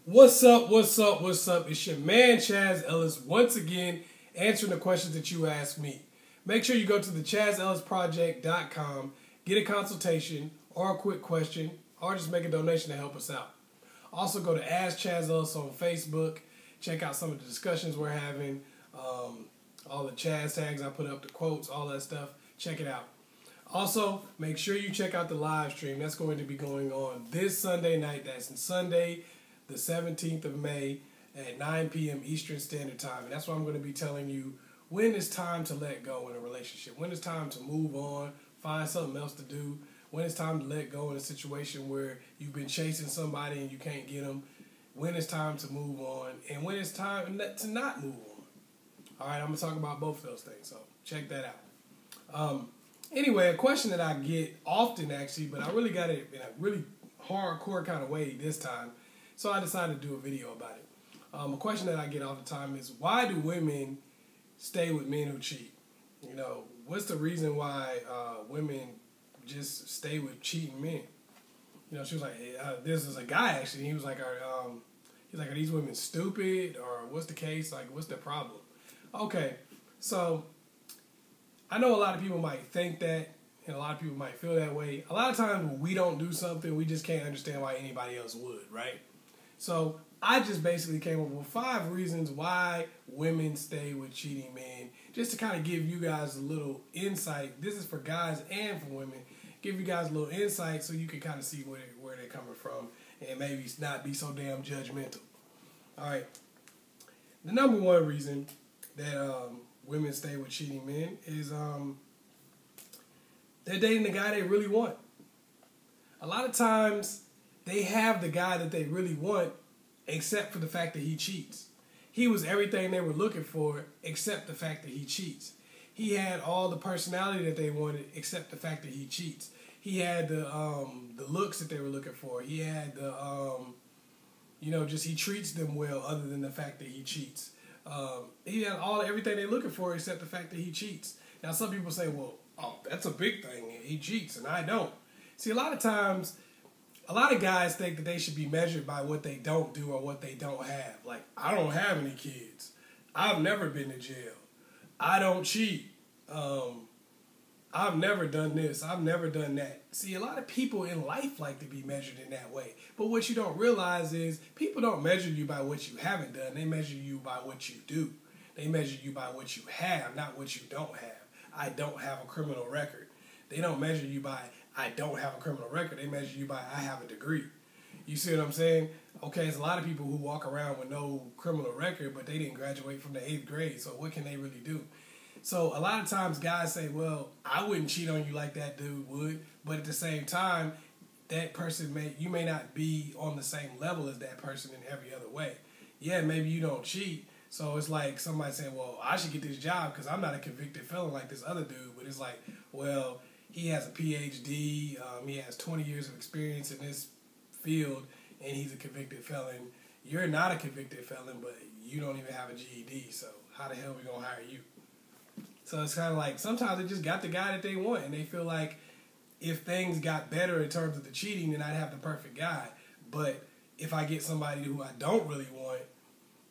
What's up, what's up, what's up? It's your man Chaz Ellis once again answering the questions that you asked me. Make sure you go to the askchazzellisproject.com, get a consultation or a quick question, or just make a donation to help us out. Also go to Ask Chazzellis on Facebook, check out some of the discussions we're having, all the Chaz tags I put up, the quotes, all that stuff. Check it out. Also, make sure you check out the live stream. That's going to be going on this Sunday night. That's Sunday, the 17th of May at 9 p.m. Eastern Standard Time. And that's why I'm going to be telling you when it's time to let go in a relationship, when it's time to move on, find something else to do, when it's time to let go in a situation where you've been chasing somebody and you can't get them, when it's time to move on, and when it's time to not move on. All right, I'm going to talk about both of those things, so check that out. Anyway, a question that I get often, actually, but I really got it in a really hardcore kind of way this time, so I decided to do a video about it. A question that I get all the time is, why do women stay with men who cheat? You know, what's the reason why women just stay with cheating men? You know, she was like, this is a guy, actually. He was like, are these women stupid, or what's the case? Like, what's the problem? Okay, so I know a lot of people might think that, and a lot of people might feel that way. A lot of times when we don't do something, we just can't understand why anybody else would, right? So I just basically came up with 5 reasons why women stay with cheating men, just to kind of give you guys a little insight. This is for guys and for women. Give you guys a little insight so you can kind of see where they're coming from and maybe not be so damn judgmental. All right. The number one reason that women stay with cheating men is they're dating the guy they really want. A lot of times they have the guy that they really want, except for the fact that he cheats. He was everything they were looking for except the fact that he cheats. He had all the personality that they wanted except the fact that he cheats. He had the looks that they were looking for. He had the he treats them well other than the fact that he cheats. He had everything they're looking for except the fact that he cheats. Now, some people say, well, that's a big thing. He cheats, and I don't. See, a lot of times, a lot of guys think that they should be measured by what they don't do or what they don't have. Like, I don't have any kids. I've never been to jail. I don't cheat. I've never done this. I've never done that. See, a lot of people in life like to be measured in that way. But what you don't realize is people don't measure you by what you haven't done. They measure you by what you do. They measure you by what you have, not what you don't have. I don't have a criminal record. They don't measure you by I don't have a criminal record. They measure you by I have a degree. You see what I'm saying? Okay, there's a lot of people who walk around with no criminal record, but they didn't graduate from the 8th grade. So what can they really do? So a lot of times guys say, well, I wouldn't cheat on you like that dude would. But at the same time, that person you may not be on the same level as that person in every other way. Yeah, maybe you don't cheat. So it's like somebody saying, well, I should get this job because I'm not a convicted felon like this other dude. But it's like, well, he has a PhD. He has 20 years of experience in this field, and he's a convicted felon. You're not a convicted felon, but you don't even have a GED. So how the hell are we going to hire you? So it's kind of like sometimes they just got the guy that they want, and they feel like if things got better in terms of the cheating, then I'd have the perfect guy. But if I get somebody who I don't really want,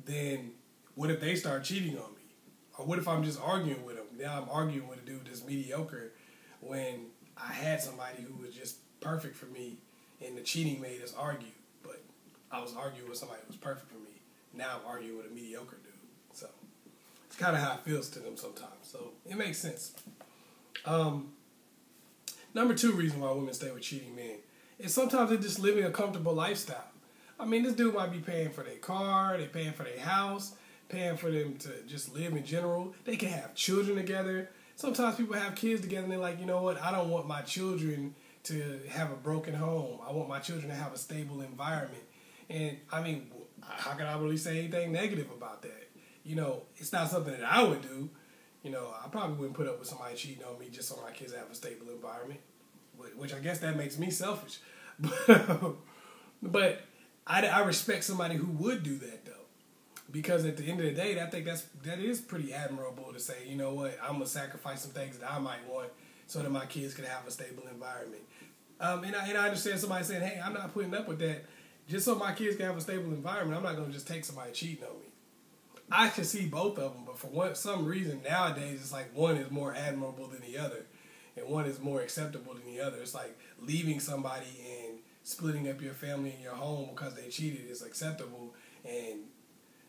then what if they start cheating on me? Or what if I'm just arguing with them? Now I'm arguing with a dude that's mediocre when I had somebody who was just perfect for me, and the cheating made us argue. But I was arguing with somebody who was perfect for me. Now I'm arguing with a mediocre dude. So it's kind of how it feels to them sometimes. So it makes sense. Number 2 reason why women stay with cheating men is sometimes they're just living a comfortable lifestyle. I mean, this dude might be paying for their car, they're paying for their house, paying for them to just live in general. They can have children together. Sometimes people have kids together and they're like, you know what, I don't want my children to have a broken home. I want my children to have a stable environment. And I mean, how can I really say anything negative about that? You know, it's not something that I would do. You know, I probably wouldn't put up with somebody cheating on me just so my kids have a stable environment, which I guess that makes me selfish. But I respect somebody who would do that, though. Because at the end of the day, I think that is pretty admirable to say, you know what, I'm going to sacrifice some things that I might want so that my kids can have a stable environment. And I understand somebody saying, hey, I'm not putting up with that. just so my kids can have a stable environment, I'm not going to just take somebody cheating on me. I can see both of them, but for some reason nowadays, it's like one is more admirable than the other, and one is more acceptable than the other. It's like leaving somebody and splitting up your family and your home because they cheated is acceptable, and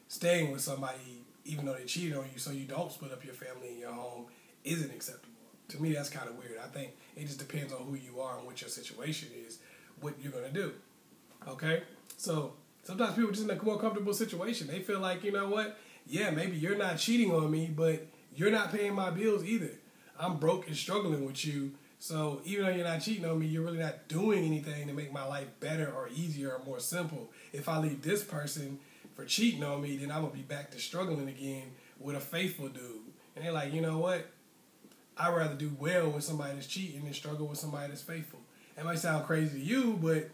staying with somebody even though they cheated on you so you don't split up your family and your home isn't acceptable. To me, that's kind of weird. I think it just depends on who you are and what your situation is, what you're going to do. Okay? So sometimes people just in a more comfortable situation. They feel like, you know what? Yeah, maybe you're not cheating on me, but you're not paying my bills either. I'm broke and struggling with you. So even though you're not cheating on me, you're really not doing anything to make my life better or easier or more simple. If I leave this person for cheating on me, then I'm going to be back to struggling again with a faithful dude. And they're like, you know what? I'd rather do well with somebody that's cheating than struggle with somebody that's faithful. It might sound crazy to you, but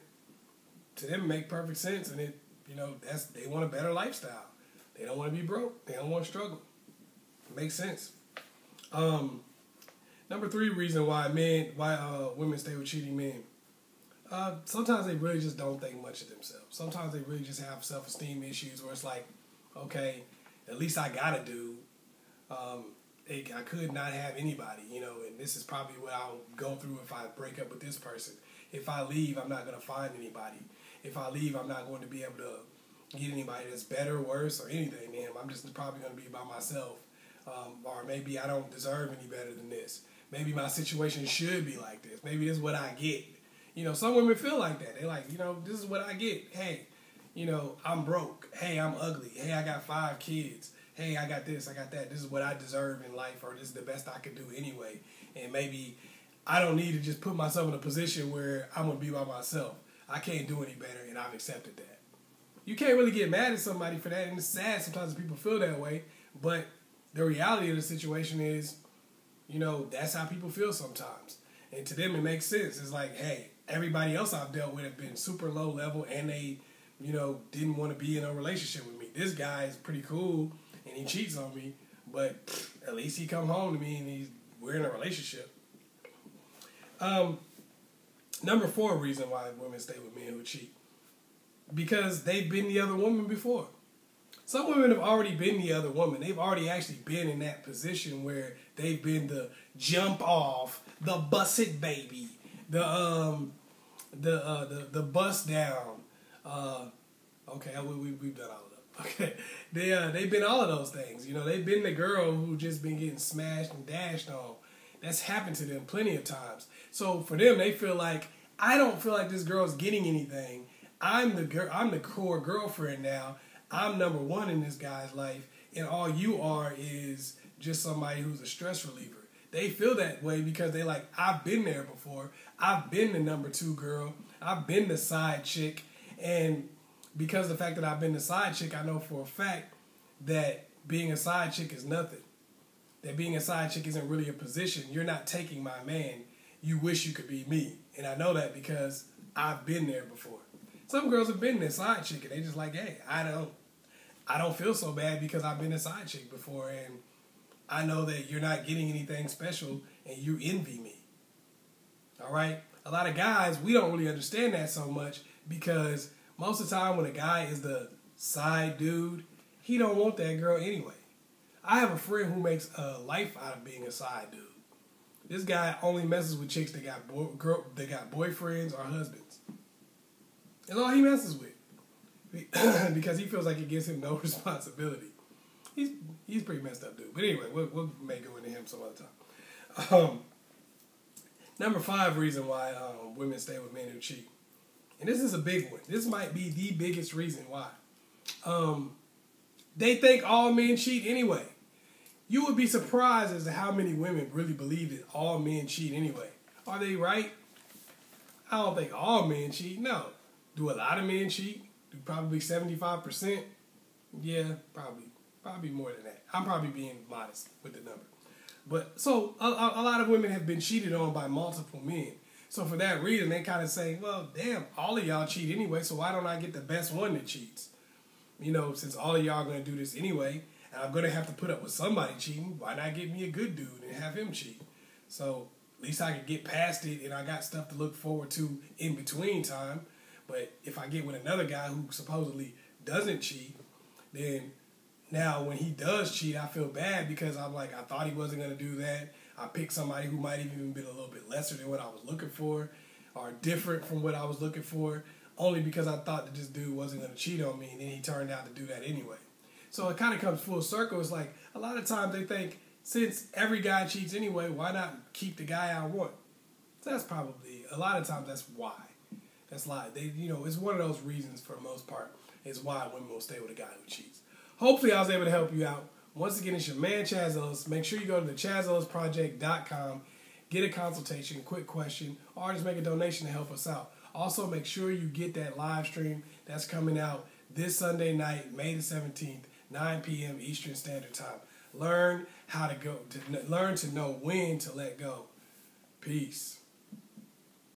to them it make perfect sense. And it, you know, they want a better lifestyle. They don't want to be broke. They don't want to struggle. It makes sense. Number 3 reason why women stay with cheating men. Sometimes they really just don't think much of themselves. Sometimes they really just have self-esteem issues where it's like, okay, at least I got a dude. I could not have anybody, you know, and this is probably what I'll go through if I break up with this person. If I leave, I'm not going to find anybody. If I leave, I'm not going to be able to get anybody that's better, worse, or anything than him. I'm just probably going to be by myself. Or maybe I don't deserve any better than this. Maybe my situation should be like this. Maybe this is what I get. You know, some women feel like that. They're like, you know, this is what I get. Hey, you know, I'm broke. Hey, I'm ugly. Hey, I got 5 kids. Hey, I got this, I got that. This is what I deserve in life, or this is the best I could do anyway. And maybe I don't need to just put myself in a position where I'm going to be by myself. I can't do any better, and I've accepted that. You can't really get mad at somebody for that, and it's sad sometimes people feel that way, but the reality of the situation is, you know, that's how people feel sometimes. And to them, it makes sense. It's like, hey, everybody else I've dealt with have been super low level, and they, you know, didn't want to be in a relationship with me. This guy is pretty cool, and he cheats on me, but at least he come home to me and we're in a relationship. Number 4 reason why women stay with men who cheat. Because they've been the other woman before. Some women have already been the other woman. They've already actually been in that position where they've been the jump off, the bust it baby, the bust down. Okay, we've done all of them. Okay, they've been all of those things. You know, they've been the girl who just been getting smashed and dashed on. That's happened to them plenty of times. So for them, they feel like, I don't feel like this girl's getting anything. I'm the core girlfriend now. I'm number 1 in this guy's life, and all you are is just somebody who's a stress reliever. They feel that way because they like, I've been there before. I've been the number 2 girl. I've been the side chick, and because of the fact that I've been the side chick, I know for a fact that being a side chick is nothing. That being a side chick isn't really a position. You're not taking my man. You wish you could be me. And I know that because I've been there before. Some girls have been this side chick and they just like, hey, I don't feel so bad because I've been a side chick before, and I know that you're not getting anything special and you envy me. All right? A lot of guys, we don't really understand that so much because most of the time when a guy is the side dude, he don't want that girl anyway. I have a friend who makes a life out of being a side dude. This guy only messes with chicks that got boyfriends or husbands. That's all he messes with. Because he feels like it gives him no responsibility. He's pretty messed up dude. But anyway, we'll may go into him some other time. Number 5 reason why women stay with men who cheat. And this is a big one. This might be the biggest reason why. They think all men cheat anyway. You would be surprised as to how many women really believe that all men cheat anyway. Are they right? I don't think all men cheat. No. Do a lot of men cheat? Do probably 75%? Yeah, probably more than that. I'm probably being modest with the number. But so a lot of women have been cheated on by multiple men. So for that reason, they kind of say, well, damn, all of y'all cheat anyway, so why don't I get the best one that cheats? You know, since all of y'all are going to do this anyway, and I'm going to have to put up with somebody cheating, why not get me a good dude and have him cheat? So at least I can get past it, and I got stuff to look forward to in between time. But if I get with another guy who supposedly doesn't cheat, then now when he does cheat, I feel bad because I'm like, I thought he wasn't going to do that. I picked somebody who might have even been a little bit lesser than what I was looking for or different from what I was looking for, only because I thought that this dude wasn't going to cheat on me, and then he turned out to do that anyway. So it kind of comes full circle. It's like a lot of times they think, since every guy cheats anyway, why not keep the guy I want? So that's probably, a lot of times that's why. That's why. It's one of those reasons for the most part is why women will stay with a guy who cheats. Hopefully I was able to help you out. Once again, it's your man Chaz Ellis. Make sure you go to the askchazzellisproject.com, get a consultation, quick question, or just make a donation to help us out. Also, make sure you get that live stream that's coming out this Sunday night, May the 17th, 9 p.m. Eastern Standard Time. Learn to know when to let go. Peace.